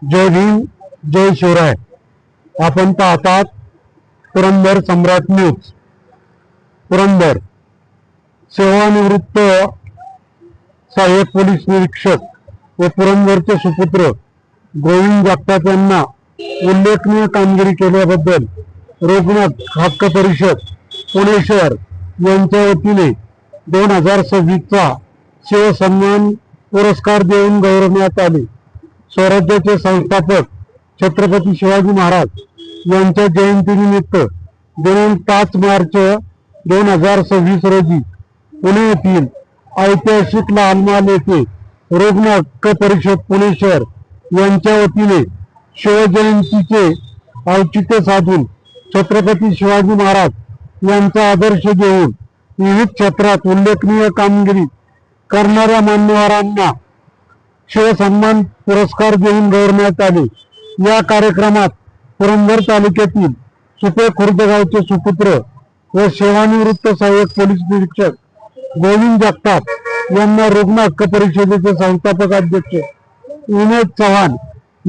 जय भीम, जय शिवराय. आपण पाहतात पुरंदर सम्राट न्यूज. पुरंदर सेवानिवृत्त सहाय्यक पोलीस निरीक्षक व पुरंदरचे सुपुत्र गोविंद जगताप यांना उल्लेखनीय कामगिरी केल्याबद्दल रघुनाथ हक्क परिषद पुणे शहर यांच्या वतीने 2026चा शिवसन्मान पुरस्कार देऊन गौरवण्यात आले. स्वराज्याचे संस्थापक छत्रपती शिवाजी महाराज यांच्या जयंतीनिमित्त दिनांक 5 मार्च 2026 रोजी पुणे येथील ऐतिहासिक लाल महाल येथे रघुनाथ हक्क परिषद पुणे शहर यांच्या वतीने शिवजयंतीचे औचित्य साधून छत्रपती शिवाजी महाराज यांचा आदर्श घेऊन विविध क्षेत्रात उल्लेखनीय कामगिरी करणाऱ्या मान्यवरांना शिवसन्मान पुरस्कार देऊन गौरवण्यात आले. या कार्यक्रमात पुरंदर तालुक्यातील सुपे खुर्द गावचे सुपुत्र व सेवानिवृत्त सहाय्यक पोलीस निरीक्षक गोविंद जगताप यांना रघुनाथ हक्क परिषदेचे संस्थापक अध्यक्ष विनोद चव्हाण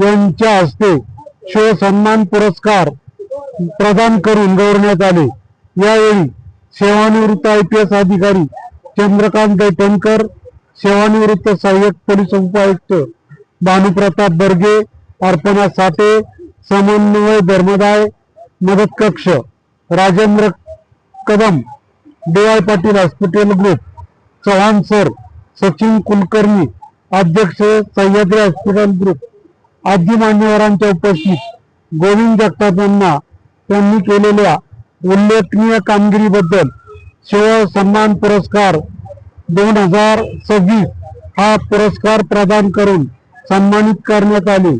यांच्या हस्ते शिवसन्मान पुरस्कार प्रदान करून गौरवण्यात आले. यावेळी सेवानिवृत्त IPS अधिकारी चंद्रकांत दैठणकर, सेवानिवृत्त सहाय्यक पोलीस उपायुक्त भानुप्रताप बर्गे, अर्पणा साठे, समन्वय धर्मदाय, मदत कक्ष Rajendra Kadam, DY Patil hospital group, Chavan sir, Sachin Kulkarni, अध्यक्ष सह्याद्री हॉस्पिटल ग्रुप आदी मान्यवरांच्या उपस्थित गोविंद जगताप यांना त्यांनी केलेल्या उल्लेखनीय कामगिरीबद्दल शिवसन्मान पुरस्कार 2026 हा पुरस्कार प्रदान करून सन्मानित करण्यात आले.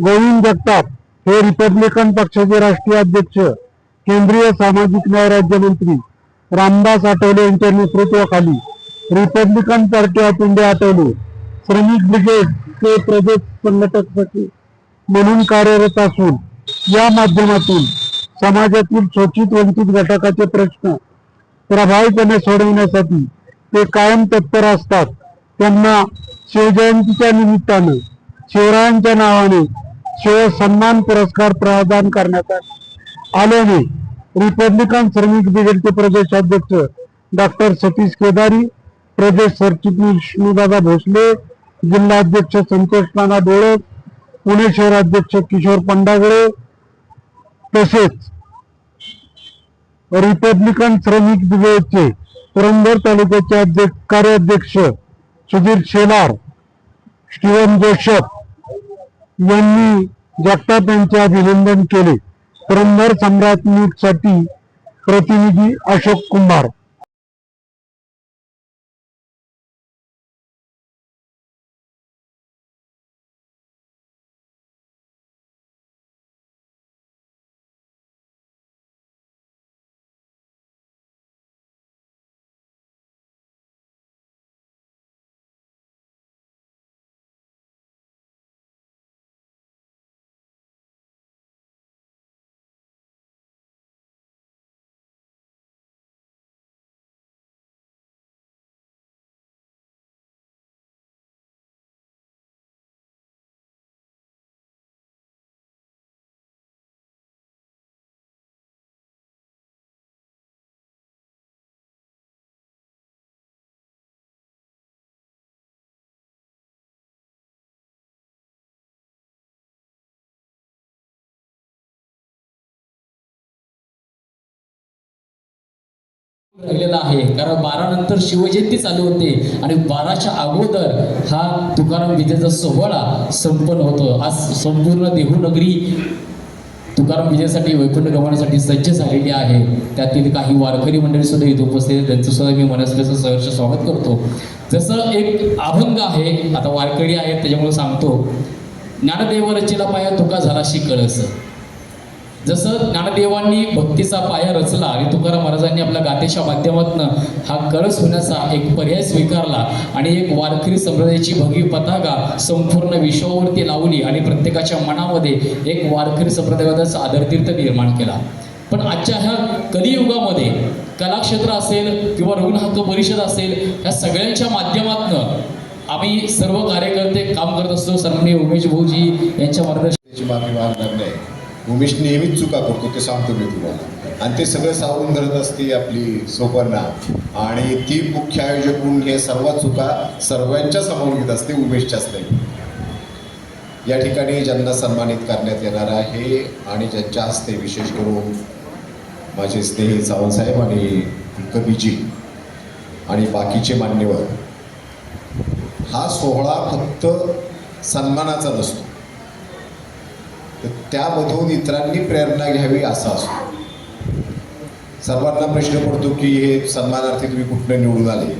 गोविंद जगताप हे रिपब्लिकन पक्षाचे राष्ट्रीय अध्यक्ष केंद्रीय सामाजिक न्याय राज्यमंत्री रामदास आठवले यांच्या नेतृत्वाखाली Republican party of India Athawale श्रमिक ब्रिगेडचे प्रदेश संघटक सचिव म्हणून कार्यरत असून या माध्यमातून समाजातील शोषित वंचित घटकाचे प्रश्न प्रभावीपणे सोडवण्यासाठी ते कायम तत्पर असतात. त्यांना शिवजयंतीच्या निमित्ताने शिवरायांच्या नावाने शिवसन्मान पुरस्कार प्रदान करण्यात आल्याने रिपब्लिकन श्रमिक ब्रिगेडचे प्रदेशाध्यक्ष डॉक्टर सतीश केदारी, प्रदेश सरचिटणीस विष्णुदादा भोसले, जिल्हाध्यक्ष संतोष नाना डोळक, पुणे शहराध्यक्ष किशोर पंडागळे तसेच रिपब्लिकन श्रमिक ब्रिगेडचे पुरंदर तालुक्याचे कार्याध्यक्ष सुधीर शेलार, स्टीवन जोशफ यांनी जगताप यांचे अभिनंदन केले. पुरंदर सम्राट न्यूज साठी प्रतिनिधी अशोक कुंभार. राहिलेला आहे कारण 12 नंतर शिवजयंती चालू होते आणि 12च्या अगोदर हा तुकाराम विजेचा सोहळा संपन्न होतो. आज संपूर्ण देहूनगरी तुकाराम विजयासाठी वैकुंठ गमनासाठी सज्ज झालेली आहे. त्यातील काही वारकरी मंडळी सुद्धा इथे उपस्थित आहेत. त्यांचं सुद्धा मी मनस्वीचं सहर्ष स्वागत करतो. जसं एक अभंग आहे, आता वारकरी आहेत त्याच्यामुळे सांगतो. ज्ञानदेव रचेला पाया तुका झालाशी कळस. जसं ज्ञानदेवांनी भक्तीचा पाया रचला आणि तुकाराम महाराजांनी आपल्या गाथेच्या माध्यमातून हा कळस होण्याचा एक पर्याय स्वीकारला आणि एक वारकरी संप्रदायाची भगवी पताका संपूर्ण विश्वावरती लावली आणि प्रत्येकाच्या मनामध्ये एक वारकरी संप्रदायाचा आदरतीर्थ निर्माण केला. पण आजच्या ह्या कलियुगामध्ये कलाक्षेत्र असेल किंवा रघुनाथ हक्क परिषद असेल, या सगळ्यांच्या माध्यमातून आम्ही सर्व कार्यकर्ते काम करत असतो. सन्माननीय उमेश भाऊजी यांच्या मार्गदर्शन त्याची माफी मागणार नाही. उमेश नेहमीच चुका करतो, ते सांगतो मी तुम्हाला. आणि ते सगळं सावरून धरत असते आपली सोपर्णा, आणि ती मुख्य आयोजक म्हणून हे सर्व चुका सर्वांच्या समोर घेत असते, उमेशच्याच नाही. या ठिकाणी ज्यांना सन्मानित करण्यात येणार आहे आणि ज्यांच्या हस्ते विशेष करून माझे स्नेही सावंतसाहेब आणि कवीजी आणि बाकीचे मान्यवर, हा सोहळा फक्त सन्मानाचा नसतो, तर त्यामधून इतरांनी प्रेरणा घ्यावी असा असतो. सर्वांना प्रश्न पडतो की हे सन्मानार्थी तुम्ही कुठनं निवडून आले.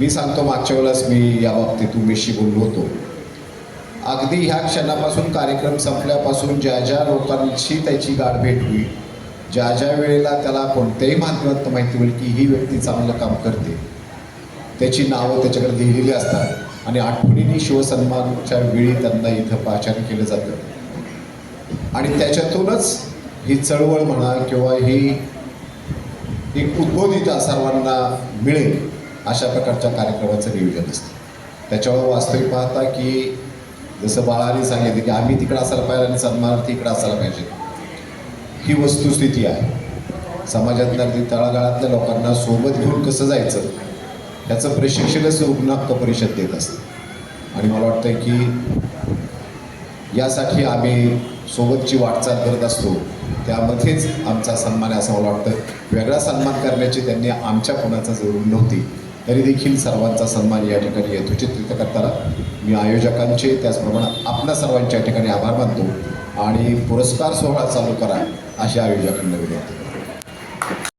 मी सांगतो, मागच्या वेळेस मी या बाबतीत उमेशशी बोललो होतो. अगदी ह्या क्षणापासून कार्यक्रम संपल्यापासून ज्या ज्या लोकांशी त्याची गाठ भेट होईल, ज्या ज्या वेळेला त्याला कोणत्याही माध्यमात माहिती होईल की ही व्यक्ती चांगलं काम करते, त्याची नावं त्याच्याकडे लिहिलेली असतात आणि आठवणीने शिवसन्मानच्या वेळी त्यांना इथं पाचारण केलं जातं. आणि त्याच्यातूनच ही चळवळ म्हणा किंवा ही एक उद्बोधिता सर्वांना मिळेल अशा प्रकारच्या कार्यक्रमाचं नियोजन असतं. त्याच्यावर वास्तविक पाहता की जसं बाळाने सांगितलं की आम्ही तिकडं असायला पाहिजे आणि सन्मानार्थी इकडं असायला पाहिजे, ही वस्तुस्थिती आहे. समाजातल्या अगदी तळागाळातल्या लोकांना सोबत घेऊन कसं जायचं याचं प्रशिक्षणच रुग्ण हक्क परिषद देत असते. आणि मला वाटतं की यासाठी आम्ही सोबतची वाटचाल करत असतो. त्यामध्येच आमचा सन्मान आहे असं मला वाटतं. वेगळा सन्मान करण्याची त्यांनी आमच्या कोणाचा जरूर नव्हती, तरी देखील सर्वांचा सन्मान या ठिकाणी यथोचितरित्या करताना मी आयोजकांचे त्याचप्रमाणे आपल्या सर्वांच्या या ठिकाणी आभार मानतो आणि पुरस्कार सोहळा चालू करा अशी आयोजकांना विनंती करतो.